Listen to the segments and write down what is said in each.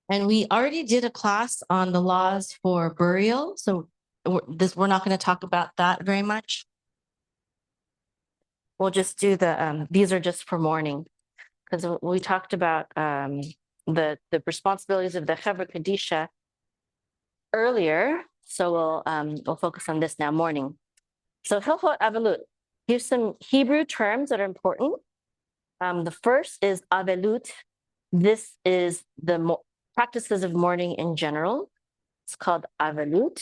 And we already did a class on the laws for burial. So we're not going to talk about that very much. We'll just do these are just for mourning. Because we talked about the responsibilities of the Chevra Kadisha earlier. So we'll focus on this now, mourning. So Hilchot Avelut. Here's some Hebrew terms that are important. The first is Avelut. This is the practices of mourning in general. It's called Avelut.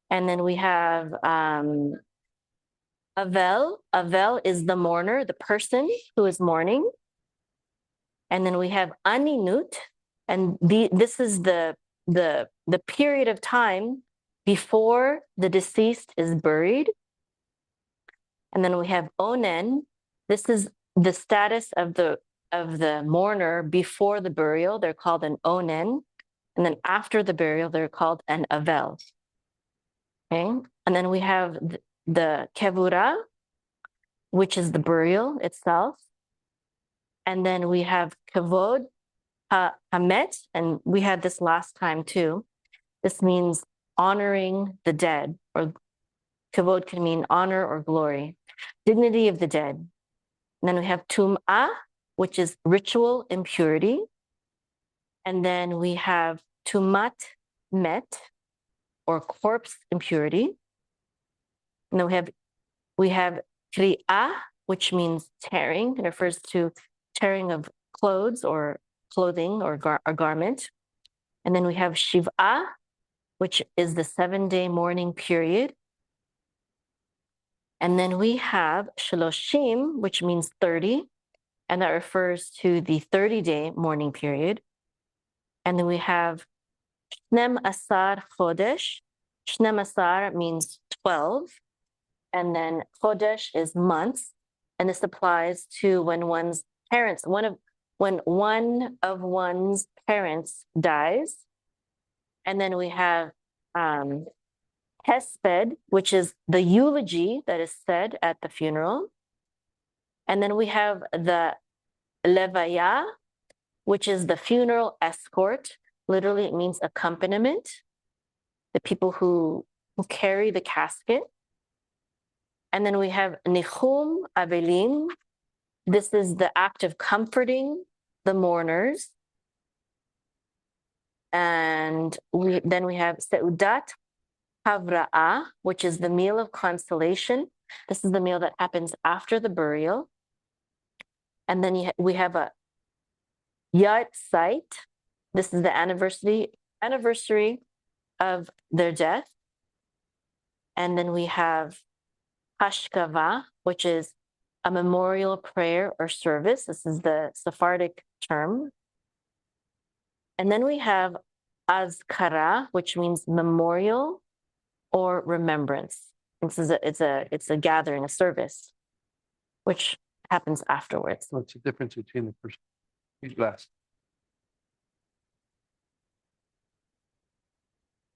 And then we have Avel. Avel is the mourner, the person who is mourning. And then we have Aninut, and this is the period of time before the deceased is buried. And then we have Onen. This is the status of the mourner before the burial. They're called an Onen. And then after the burial, they're called an Avel. Okay. And then we have the Kevura, which is the burial itself. And then we have Kavod Hamet, and we had this last time too. This means honoring the dead, or Kavod can mean honor or glory, dignity of the dead. And then we have Tum'ah, which is ritual impurity. And then we have Tumat Met, or corpse impurity. And then we have Kri'ah, which means tearing. It refers to tearing of clothes or clothing or garment. And then we have Shiv'ah, which is the 7-day mourning period. And then we have Shaloshim, which means 30, and that refers to the 30-day mourning period. And then we have Shnem Asar Chodesh. Shnem Asar means 12, and then Chodesh is months, and this applies to when one's parents, when one of one's parents dies. And then we have Hesped, which is the eulogy that is said at the funeral. And then we have the Levaya, which is the funeral escort. Literally, it means accompaniment, the people who carry the casket. And then we have Nichum Avelim. This is the act of comforting the mourners. And then we have Seudat Havra'ah, which is the meal of consolation. This is the meal that happens after the burial. And then we have a Yat Sait. This is the anniversary of their death. And then we have Hashkava, which is a memorial prayer or service. This is the Sephardic term. And then we have Azkara, which means memorial or remembrance. This is it's a gathering, a service, which happens afterwards. What's the difference between the first these last?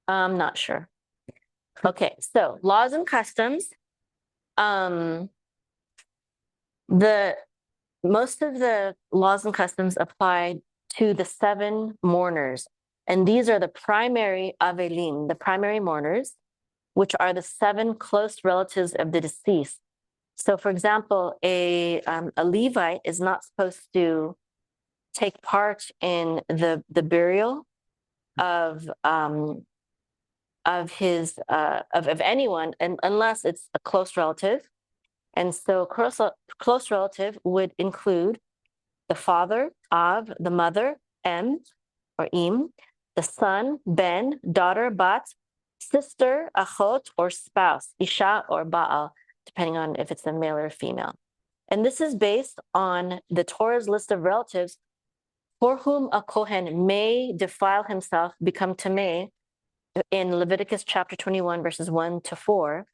I'm not sure. Okay, so laws and customs. Most of the laws and customs apply to the 7 mourners, and these are the primary Avelim, the primary mourners, which are the 7 close relatives of the deceased. So, for example, a Levite is not supposed to take part in the burial of anyone, and unless it's a close relative. And so close relative would include the father, Av, the mother, Em, or Im, the son, Ben, daughter, Bat, sister, Achot, or spouse, Isha or Baal, depending on if it's a male or a female. And this is based on the Torah's list of relatives for whom a Kohen may defile himself, become tameh, in Leviticus chapter 21, verses 1 to 4.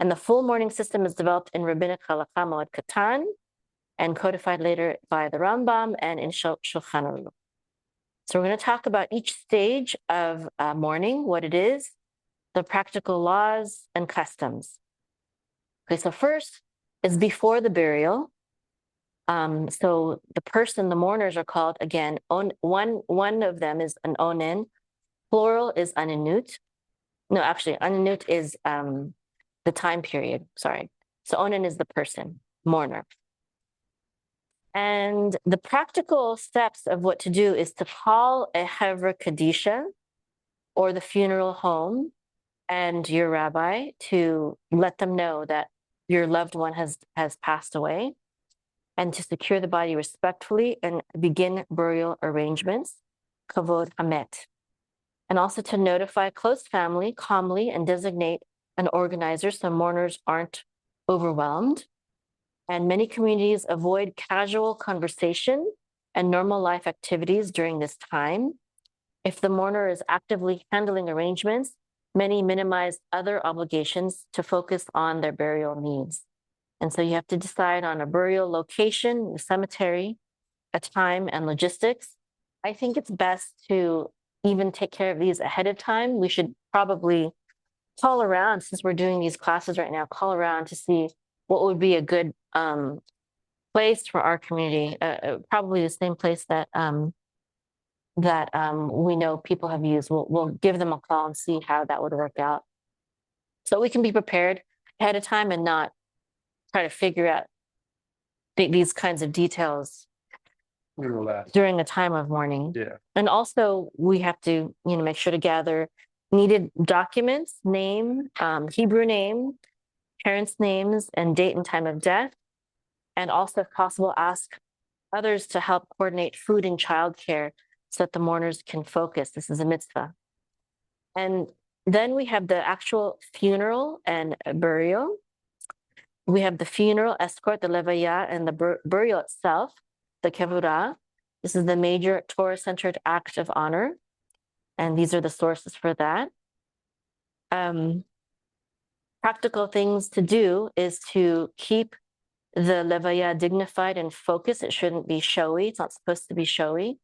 And the full mourning system is developed in Rabbinic Halakha Moed Katan and codified later by the Rambam and in Shulchan Aruch. So we're going to talk about each stage of mourning, what it is, the practical laws and customs. Okay, so first is before the burial. So the person, the mourners are called, again, one of them is an onen, plural is aninut. No, actually, aninut is the time period, sorry. So onen is the person, mourner. And the practical steps of what to do is to call a Hevra Kadisha or the funeral home and your rabbi to let them know that your loved one has passed away, and to secure the body respectfully and begin burial arrangements, kavod hamet. And also to notify close family calmly and designate an organizer so mourners aren't overwhelmed. And many communities avoid casual conversation and normal life activities during this time. If the mourner is actively handling arrangements, many minimize other obligations to focus on their burial needs. And so you have to decide on a burial location, a cemetery, a time, and logistics. I think it's best to even take care of these ahead of time. We should probably call around, since we're doing these classes right now, call around to see what would be a good place for our community. Probably the same place that we know people have used. We'll give them a call and see how that would work out, so we can be prepared ahead of time and not try to figure out these kinds of details during a time of mourning. Yeah. And also we have to, make sure to gather needed documents, name, Hebrew name, parents' names, and date and time of death. And also, if possible, ask others to help coordinate food and childcare so that the mourners can focus. This is a mitzvah. And then we have the actual funeral and burial. We have the funeral escort, the levaya, and the burial itself, the kevurah. This is the major Torah-centered act of honor. And these are the sources for that. Practical things to do is to keep the levaya dignified and focused. It shouldn't be showy. It's not supposed to be showy.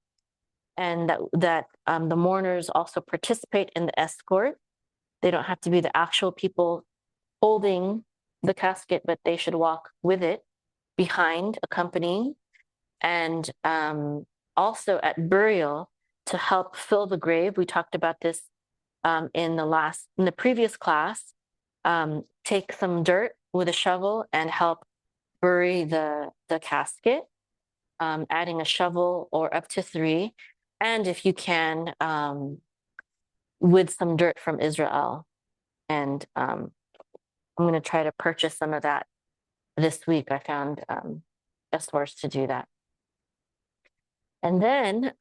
And that the mourners also participate in the escort. They don't have to be the actual people holding the casket, but they should walk with it behind, accompanying. And also at burial, to help fill the grave. We talked about this in the previous class. Take some dirt with a shovel and help bury the casket, adding a shovel or up to 3. And if you can, with some dirt from Israel. And I'm going to try to purchase some of that this week. I found a source to do that. And then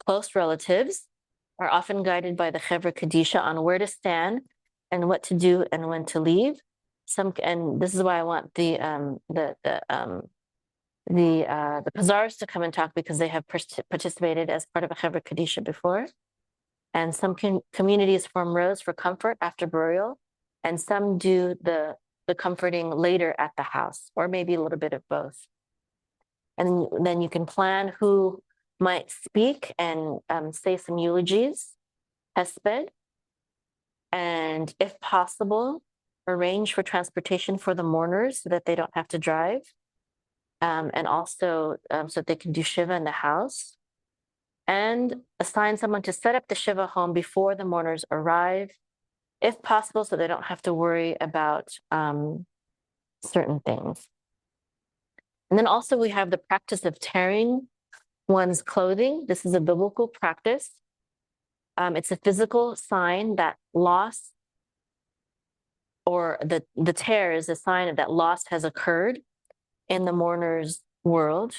close relatives are often guided by the Chevra Kadisha on where to stand and what to do and when to leave. And this is why I want the Pazars to come and talk, because they have participated as part of a Chevra Kadisha before. And some communities form rows for comfort after burial, and some do the comforting later at the house, or maybe a little bit of both. And then you can plan who might speak and say some eulogies, hesped, and if possible, arrange for transportation for the mourners so that they don't have to drive, and also so that they can do shiva in the house, and assign someone to set up the shiva home before the mourners arrive, if possible, so they don't have to worry about certain things. And then also we have the practice of tearing one's clothing. This is a biblical practice. It's a physical sign that loss, or the tear is a sign that loss has occurred in the mourner's world.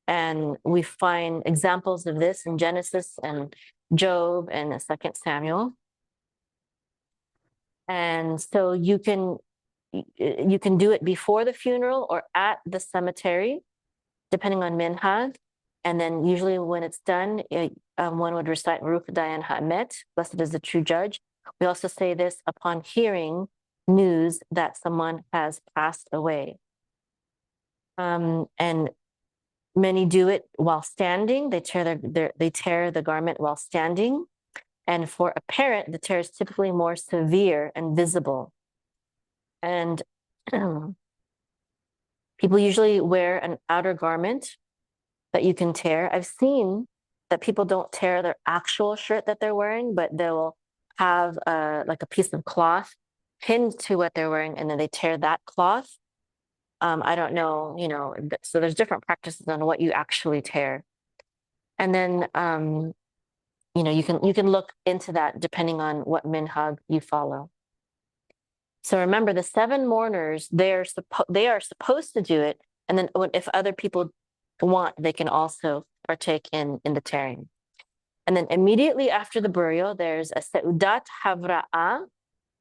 And we find examples of this in Genesis and Job and 2 Samuel. And so you can do it before the funeral or at the cemetery, depending on minhag. And then usually when it's done, one would recite Baruch Dayan Ha'emet, blessed is the true judge. We also say this upon hearing news that someone has passed away. And many do it while standing. They tear the garment while standing. And for a parent, the tear is typically more severe and visible. And People usually wear an outer garment that you can tear. I've seen that people don't tear their actual shirt that they're wearing, but they'll have like a piece of cloth pinned to what they're wearing, and then they tear that cloth. I don't know, so there's different practices on what you actually tear. And then you can look into that depending on what minhag you follow. So remember, the 7 mourners, they are supposed to do it, and then if other people want, they can also partake in the tearing. And then immediately after the burial, there's a seudat havra'ah,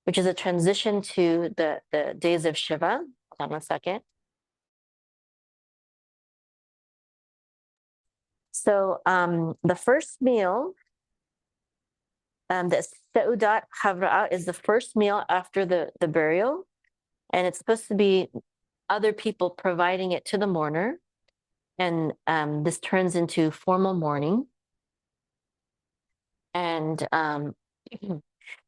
which is a transition to the days of Shiva. Hold on one second. So the first meal, the seudat havra'ah is the first meal after the burial, and it's supposed to be other people providing it to the mourner. And this turns into formal mourning. And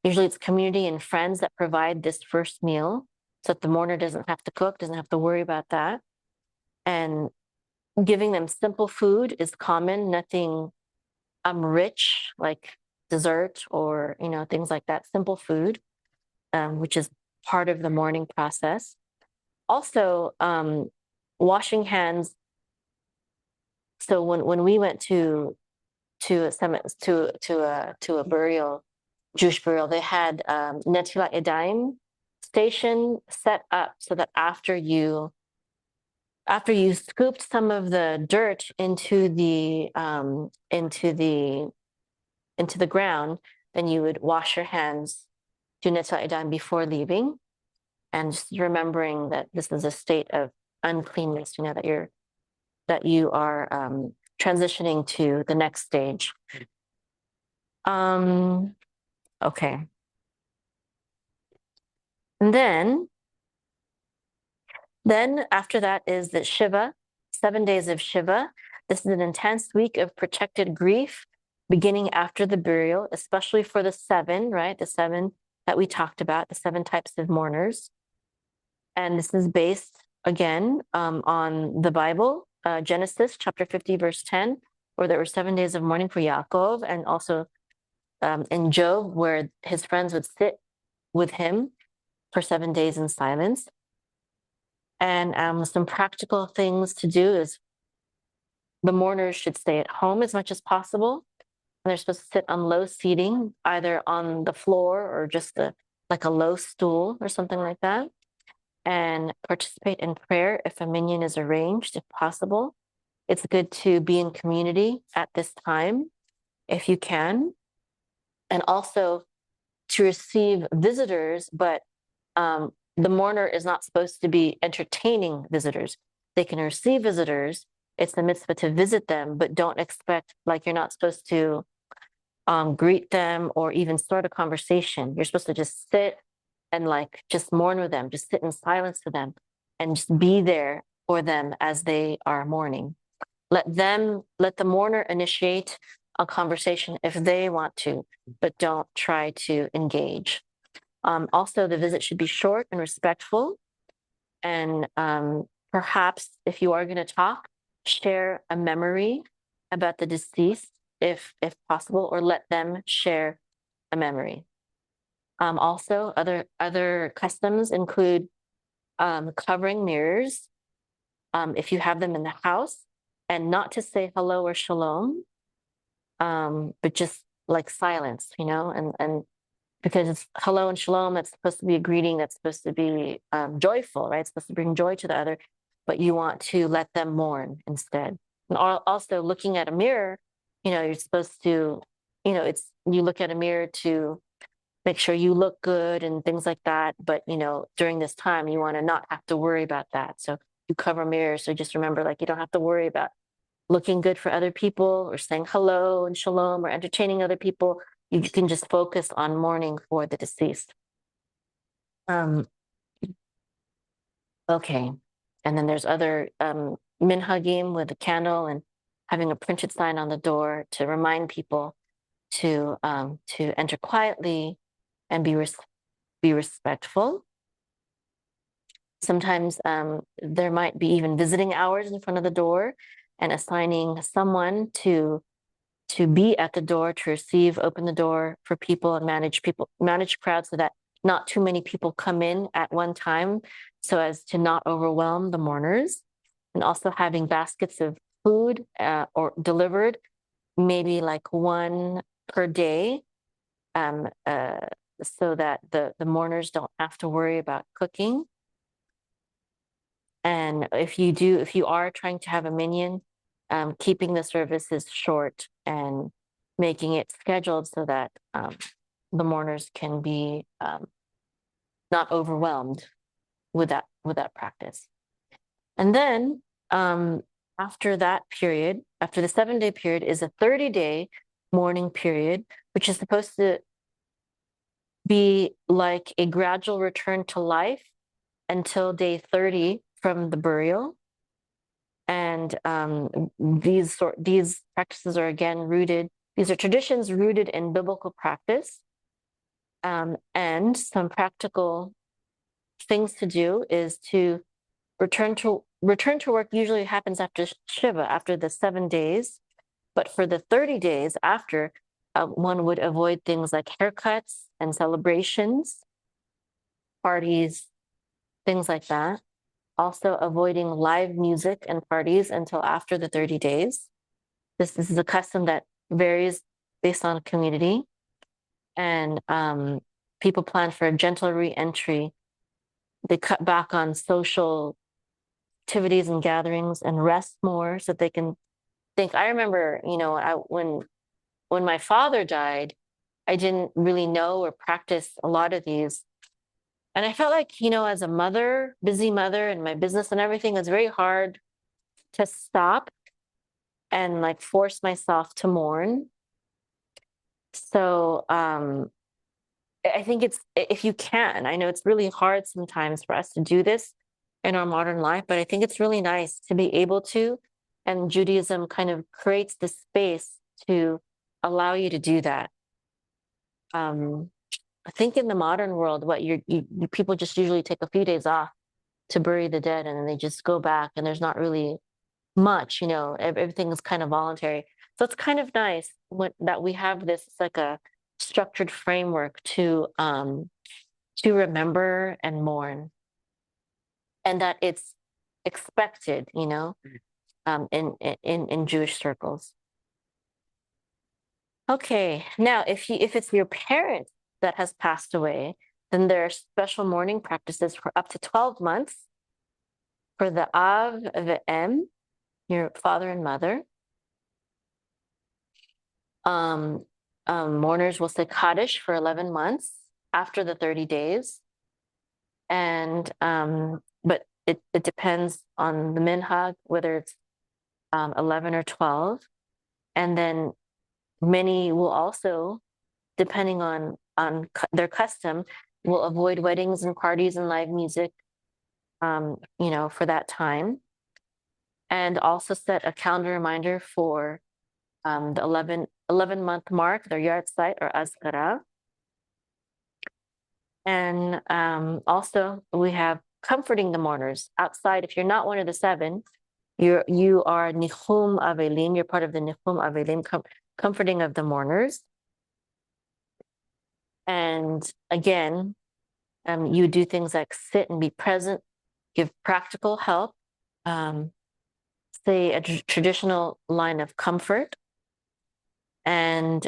usually it's community and friends that provide this first meal so that the mourner doesn't have to cook, doesn't have to worry about that. And giving them simple food is common, nothing rich like dessert or things like that. Simple food, which is part of the mourning process. Also, washing hands. So when we went to a burial, Jewish burial, they had Netilat Yadayim station set up so that after you scooped some of the dirt into the ground, then you would wash your hands, do Netilat Yadayim before leaving, and just remembering that this is a state of uncleanness, that you are transitioning to the next stage. Okay. And then after that is the Shiva, 7 days of Shiva. This is an intense week of protected grief beginning after the burial, especially for the 7, right? The 7 that we talked about, the 7 types of mourners. And this is based, again, on the Bible, Genesis chapter 50, verse 10, where there were 7 days of mourning for Yaakov, and also in Job, where his friends would sit with him for 7 days in silence. And some practical things to do is the mourners should stay at home as much as possible. And they're supposed to sit on low seating, either on the floor or just like a low stool or something like that. And participate in prayer if a minyan is arranged, if possible. It's good to be in community at this time, if you can. And also to receive visitors, but the mourner is not supposed to be entertaining visitors. They can receive visitors. It's the mitzvah to visit them, but don't expect, like, you're not supposed to greet them or even start a conversation. You're supposed to just sit and just mourn with them, just sit in silence with them and just be there for them as they are mourning. Let the mourner initiate a conversation if they want to, but don't try to engage. Also, the visit should be short and respectful. And perhaps if you are going to talk, share a memory about the deceased, if possible, or let them share a memory. Also, other customs include covering mirrors if you have them in the house, and not to say hello or shalom, but just like silence, and because it's hello and shalom, that's supposed to be a greeting, that's supposed to be joyful, right? It's supposed to bring joy to the other, but you want to let them mourn instead. And also looking at a mirror, you're supposed to, you look at a mirror to make sure you look good and things like that. But, during this time, you want to not have to worry about that. So you cover mirrors. So just remember, you don't have to worry about looking good for other people or saying hello and shalom or entertaining other people. You can just focus on mourning for the deceased. Okay. And then there's other minhagim with a candle and having a printed sign on the door to remind people to enter quietly and be respectful. Sometimes there might be even visiting hours in front of the door, and assigning someone to be at the door to receive, open the door for people, and manage crowds so that not too many people come in at one time, so as to not overwhelm the mourners. And also having baskets of food or delivered, maybe like one per day, so that the mourners don't have to worry about cooking. And if you are trying to have a minyan, keeping the services short and making it scheduled so that the mourners can be not overwhelmed with that practice. And then after that period, after the 7-day period, is a 30-day mourning period, which is supposed to be like a gradual return to life until day 30 from the burial. And these practices are again rooted. These are traditions rooted in biblical practice. And some practical things to do is to return to work. Usually happens after Shiva, after the 7 days. But for the 30 days after, one would avoid things like haircuts and celebrations, parties, things like that. Also avoiding live music and parties until after the 30 days. This is a custom that varies based on community. And people plan for a gentle re-entry. They cut back on social activities and gatherings and rest more so that they can think. I remember, when my father died, I didn't really know or practice a lot of these. And I felt like, as a mother, busy mother, and my business and everything, it's very hard to stop and like force myself to mourn. So I think it's, if you can, I know it's really hard sometimes for us to do this in our modern life, but I think it's really nice to be able to. And Judaism kind of creates the space to allow you to do that. I think in the modern world, people just usually take a few days off to bury the dead, and then they just go back, and there's not really much, everything is kind of voluntary. So it's kind of nice that we have this, it's like a structured framework to remember and mourn, and that it's expected, in Jewish circles. Okay, now if it's your parent that has passed away, then there are special mourning practices for up to 12 months for the Av, the Em, your father and mother. Mourners will say Kaddish for 11 months after the 30 days. And but it depends on the minhag, whether it's 11 or 12. And then many will also, depending on their custom, will avoid weddings and parties and live music, for that time. And also set a calendar reminder for the 11-month mark, their yahrzeit or azkara. And also we have comforting the mourners outside. If you're not one of the 7, you are Nichum Avelim. You're part of the Nichum Avelim, comforting of the mourners. And again, you do things like sit and be present, give practical help, say a traditional line of comfort, and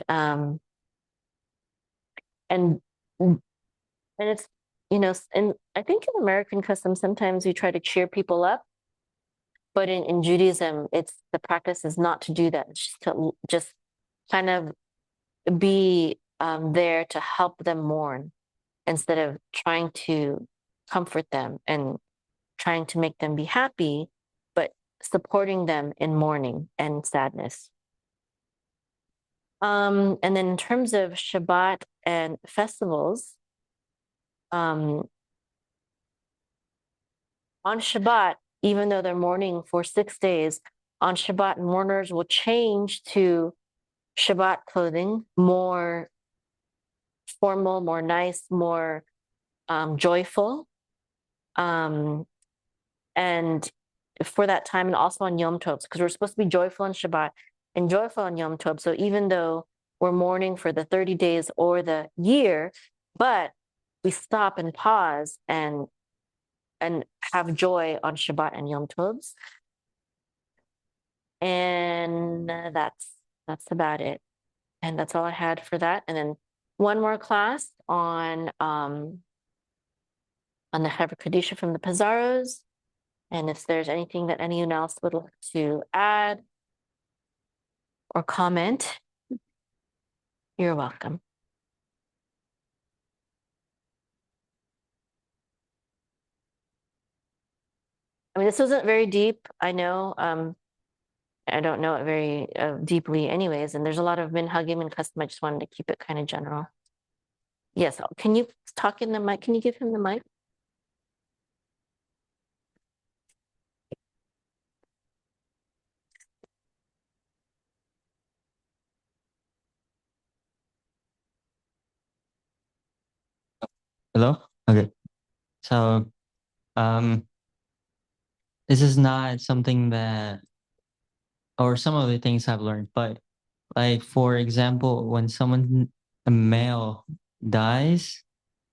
it's, and I think in American custom, sometimes we try to cheer people up, but in Judaism, the practice is not to do that. It's just to just kind of be there to help them mourn instead of trying to comfort them and trying to make them be happy, but supporting them in mourning and sadness. And then in terms of Shabbat and festivals, on Shabbat, even though they're mourning for 6 days, on Shabbat, mourners will change to Shabbat clothing, more formal, more nice, more joyful. And for that time, and also on Yom Tov, because we're supposed to be joyful on Shabbat and joyful on Yom Tov. So even though we're mourning for the 30 days or the year, but we stop and pause and have joy on Shabbat and Yom Tovs. And that's about it. And that's all I had for that. And then one more class on the Chevra Kadisha from the Pizarros. And if there's anything that anyone else would like to add or comment, you're welcome. I mean, this wasn't very deep. I know. I don't know it very deeply anyways. And there's a lot of minhagim and custom. I just wanted to keep it kind of general. Yes. Can you talk in the mic? Can you give him the mic? Hello? Okay. So, um, this is not something that, or some of the things I've learned, but like, for example, when a male dies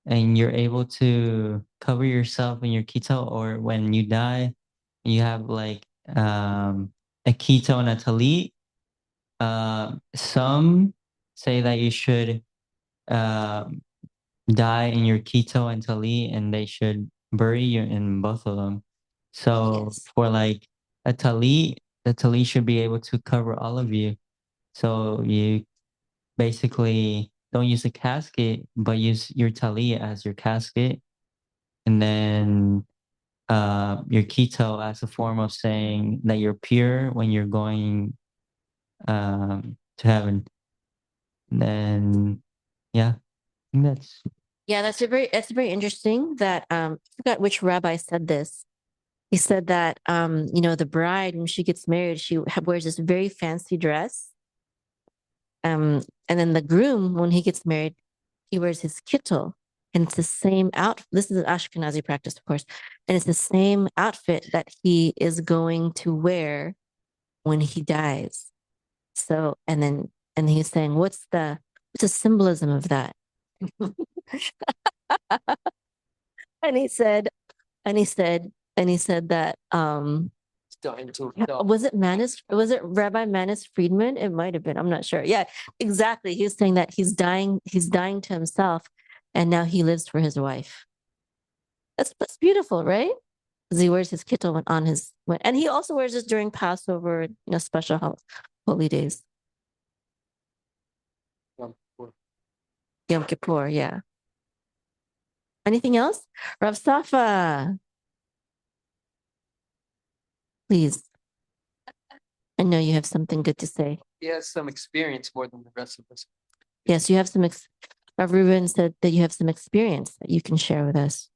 and you're able to cover yourself in your keto, or when you die, you have like, a keto and a talit. Some say that you should, um, die in your keto and talit, and they should bury you in both of them. So Yes. for like a talit, the talit should be able to cover all of you. So you basically don't use a casket, but use your talit as your casket, and then your keto as a form of saying that you're pure when you're going to heaven. And then yeah, I think that's Yeah, that's very interesting that I forgot which rabbi said this. He said that the bride when she gets married, she wears this very fancy dress. And then the groom, when he gets married, he wears his kittel. And it's the same outfit. This is an Ashkenazi practice, of course. And it's the same outfit that he is going to wear when he dies. So, and he's saying, what's the symbolism of that? And he said, that was it Rabbi Manis Friedman? It might have been, I'm not sure. Yeah, exactly. He was saying that he's dying to himself, and now he lives for his wife. That's beautiful, right? Because he wears his kittel on his, and he also wears this during Passover, special holy days. Yom Kippur, yeah. Anything else? Rav Safa, please. I know you have something good to say. He has some experience more than the rest of us. Yes, you have some. Rav Reuben said that you have some experience that you can share with us.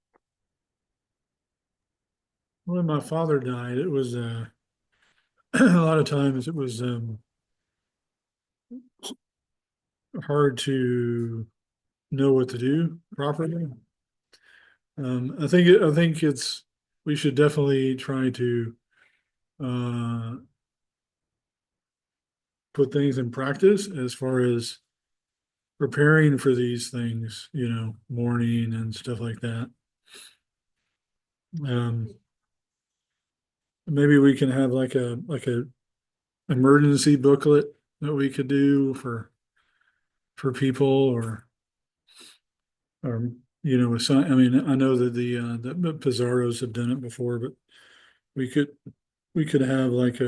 When my father died, it was a lot of times it was hard to know what to do properly. I think we should definitely try to put things in practice as far as preparing for these things, mourning and stuff like that. Maybe we can have like a emergency booklet that we could do for people, or I mean, I know that the Pizarros have done it before, but we could have like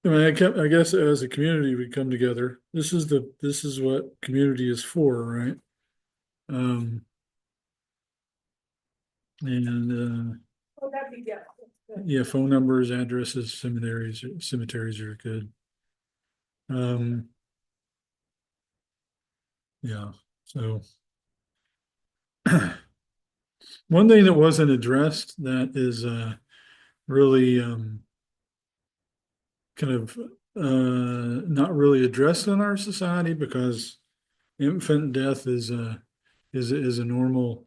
I guess as a community we come together. This is what community is for, right? And yeah, phone numbers, addresses, cemeteries are good. Yeah, so one thing that wasn't addressed that is really kind of not really addressed in our society, because infant death is a normal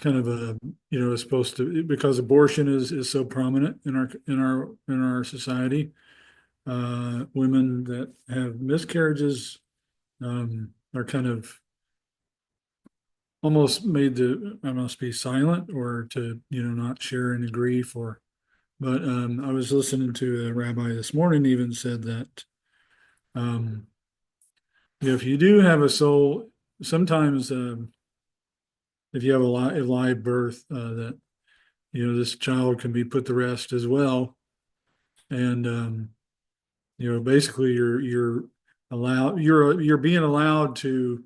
kind of a, is supposed to, because abortion is so prominent in our society. Women that have miscarriages are kind of almost made to almost be silent, or to not share any grief. Or but I was listening to a rabbi this morning, even said that if you do have a soul, sometimes if you have a live birth, that this child can be put to rest as well. And basically you're being allowed to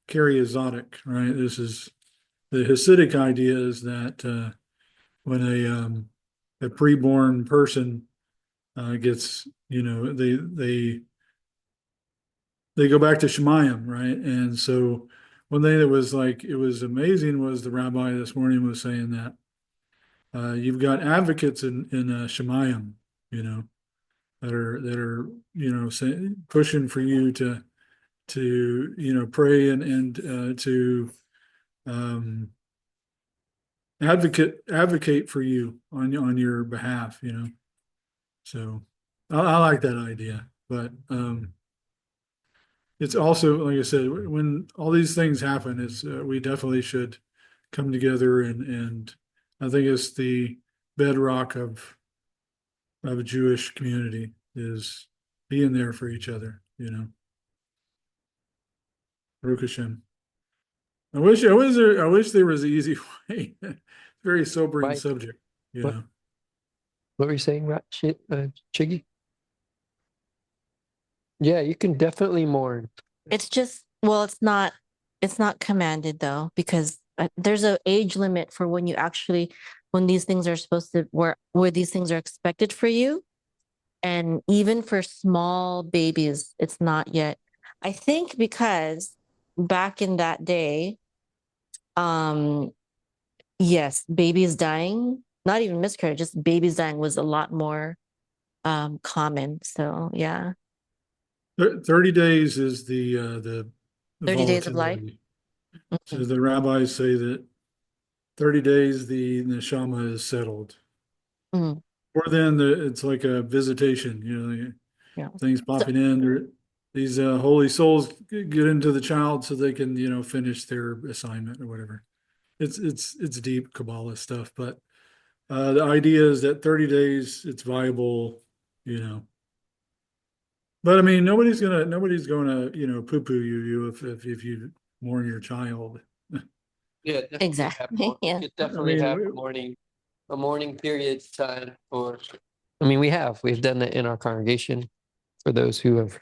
carry a tzaddik, right? This is the Hasidic idea, is that when a preborn person gets, they go back to Shemayim, right? And so one thing that was like, it was amazing, was the rabbi this morning was saying that you've got advocates in Shemayim, that are pushing for you to pray and to advocate for you on your behalf, So I like that idea, but it's also, like I said, when all these things happen, it's we definitely should come together, and I think it's the bedrock of a Jewish community, is being there for each other, Baruch Hashem. I wish there was an easy way. Very sobering Right. subject, What were you saying, Chiggy? Yeah, you can definitely mourn. It's just, well, it's not commanded though, because there's an age limit for when these things are supposed to, where these things are expected for you. And even for small babies, it's not yet. I think because back in that day, yes, babies dying, not even miscarriage, just babies dying was a lot more common. So yeah. 30 days is the 30 days of life. volatility. So the rabbis say that 30 days the neshama is settled. Mhm. Or then it's like a visitation, Yeah. things popping in. These holy souls get into the child so they can, finish their assignment or whatever. It's deep Kabbalah stuff, but the idea is that 30 days it's viable. But I mean, nobody's gonna poo-poo you if you mourn your child. Yeah, definitely Exactly, have yeah. You could definitely I mean, have a mourning period time for. I mean, we've done that in our congregation for those who have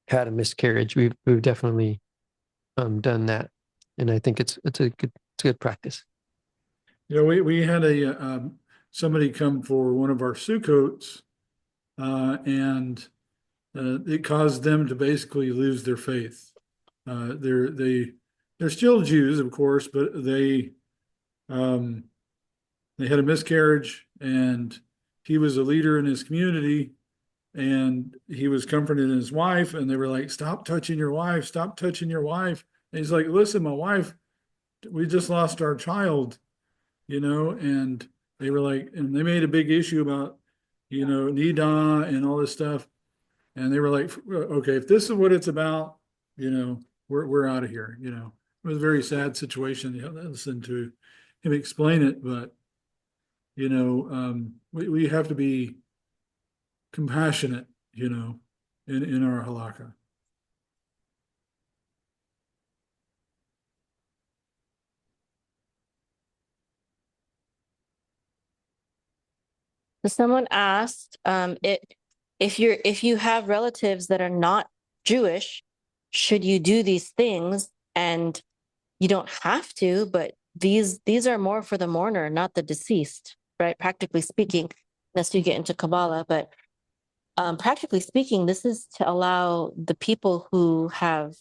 had a miscarriage. We've definitely done that, and I think it's a good practice. We had somebody come for one of our Sukkots, and it caused them to basically lose their faith. They're still Jews, of course, but they had a miscarriage, and he was a leader in his community, and he was comforting his wife, and they were like, "Stop touching your wife! Stop touching your wife!" And he's like, "Listen, my wife, we just lost our child." And they were like, and they made a big issue about, Nida and all this stuff. And they were like, okay, if this is what it's about, we're out of here. It was a very sad situation. Listen to him explain it, but we have to be compassionate, in our halakha. So someone asked, if you have relatives that are not Jewish, should you do these things? And you don't have to, but these are more for the mourner, not the deceased, right? Practically speaking, unless you get into Kabbalah, but practically speaking, this is to allow the people who have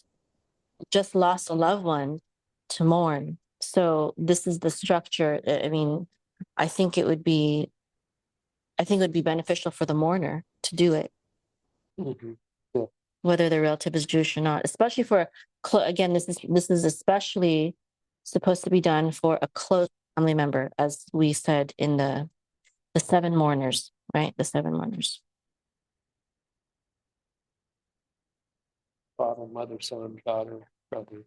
just lost a loved one to mourn. So this is the structure. I mean, I think it would be beneficial for the mourner to do it, whether their relative is Jewish or not, especially for, again, this is especially supposed to be done for a close family member, as we said in the 7 mourners, right? The 7 mourners. Father, mother, son, daughter, brother.